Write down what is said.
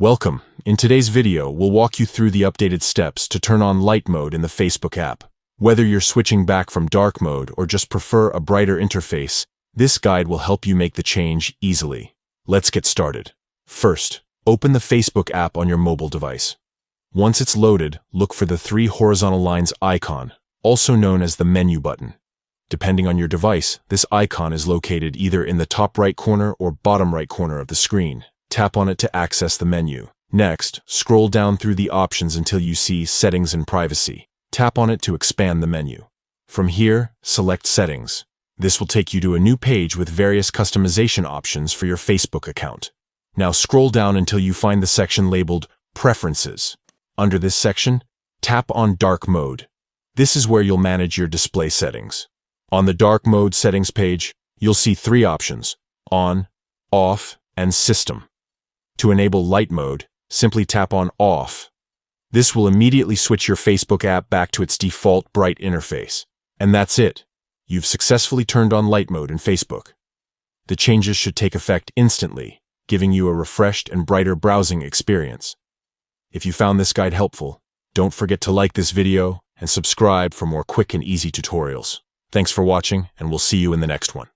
Welcome. In today's video, we'll walk you through the updated steps to turn on light mode in the Facebook app. Whether you're switching back from dark mode or just prefer a brighter interface, this guide will help you make the change easily. Let's get started. First, open the Facebook app on your mobile device. Once it's loaded, look for the three horizontal lines icon, also known as the menu button. Depending on your device, this icon is located either in the top right corner or bottom right corner of the screen. Tap on it to access the menu. Next, scroll down through the options until you see Settings and Privacy. Tap on it to expand the menu. From here, select Settings. This will take you to a new page with various customization options for your Facebook account. Now scroll down until you find the section labeled Preferences. Under this section, tap on Dark Mode. This is where you'll manage your display settings. On the Dark Mode settings page, you'll see three options: On, Off, and System. To enable light mode, simply tap on Off. This will immediately switch your Facebook app back to its default bright interface. And that's it. You've successfully turned on light mode in Facebook. The changes should take effect instantly, giving you a refreshed and brighter browsing experience. If you found this guide helpful, don't forget to like this video and subscribe for more quick and easy tutorials. Thanks for watching, and we'll see you in the next one.